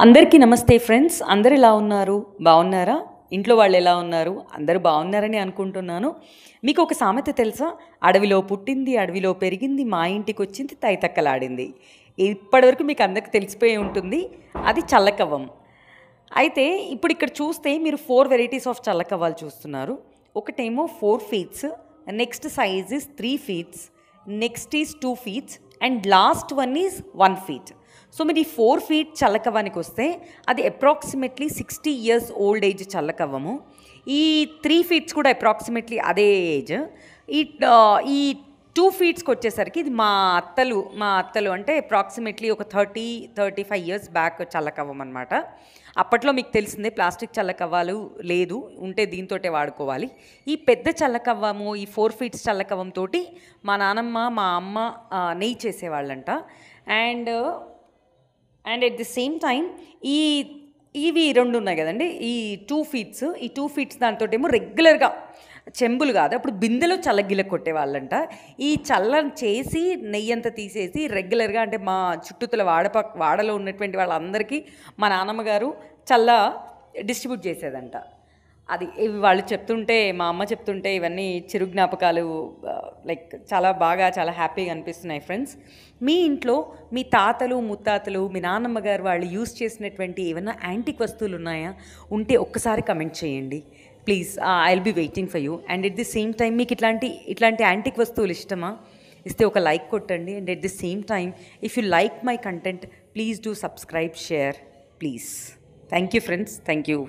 అందరికీ నమస్తే ఫ్రెండ్స్. అందరు ఎలా ఉన్నారు? బాగున్నారా? ఇంట్లో వాళ్ళు ఎలా ఉన్నారు? అందరూ బాగున్నారని అనుకుంటున్నాను. మీకు ఒక సామెత తెలుసా? అడవిలో పుట్టింది, అడవిలో పెరిగింది, మా ఇంటికి వచ్చింది తైతక్కలాడింది. ఇప్పటివరకు మీకు అందరికి తెలిసిపోయి ఉంటుంది. అది చల్లకవ్వం. అయితే ఇప్పుడు ఇక్కడ చూస్తే మీరు 4 వెరైటీస్ ఆఫ్ చల్లకవ్వాలు చూస్తున్నారు. ఒకటేమో 4 feets, next size is 3 feets, next is 2 feets and last one is 1 feet. So మీరు ఈ 4 ఫీట్ చల్లకవ్వానికి వస్తే అది అప్రాక్సిమేట్లీ 60 ఇయర్స్ ఓల్డ్ ఏజ్ చల్లకవ్వము. ఈ 3 ఫీట్స్ కూడా అప్రాక్సిమేట్లీ అదే ఏజ్. ఈ 2 ఫీట్స్కి వచ్చేసరికి ఇది మా అత్తలు అంటే అప్రాక్సిమేట్లీ ఒక 35 ఇయర్స్ బ్యాక్ చల్లకవ్వం అనమాట. అప్పట్లో మీకు తెలిసిందే ప్లాస్టిక్ చల్లకవ్వాలు లేదు, ఉంటే దీంతోటే వాడుకోవాలి. ఈ పెద్ద చల్లకవ్వము, ఈ 4 ఫీట్స్ చల్లకవ్వంతో మా నానమ్మ మా అమ్మ నెయ్యి చేసేవాళ్ళంట. And at the same time ఇవి 2 ఉన్నాయి కదండి, ఈ 2 ఫీట్స్. ఈ 2 ఫీట్స్ దాంతో ఏమో రెగ్యులర్గా చెంబులు కాదు, అప్పుడు బిందెలో చల్లగిల్ల కొట్టేవాళ్ళంట. ఈ చల్లని చేసి నెయ్యి అంతా తీసేసి రెగ్యులర్గా అంటే మా చుట్టూతల వాడలో ఉన్నటువంటి వాళ్ళందరికీ మా నాన్నమ్మ గారు చల్ల డిస్ట్రిబ్యూట్ చేసేదంట. అది ఇవి వాళ్ళు చెప్తుంటే, మా అమ్మ చెప్తుంటే ఇవన్నీ చిరు జ్ఞాపకాలు, లైక్ చాలా హ్యాపీగా అనిపిస్తున్నాయి ఫ్రెండ్స్. మీ ఇంట్లో మీ తాతలు ముత్తాతలు మీ నాన్నమ్మ గారు వాళ్ళు యూస్ చేసినటువంటి ఏమైనా యాంటిక్ వస్తువులు ఉన్నాయా? ఉంటే ఒక్కసారి కమెంట్ చేయండి please. I will be waiting for you. And at the same time మీకు ఇట్లాంటి యాంటిక్ వస్తువులు ఇష్టమా? ఇస్తే ఒక లైక్ కొట్టండి. And at the same time if you like my content please do subscribe, share please. Thank you friends. Thank you.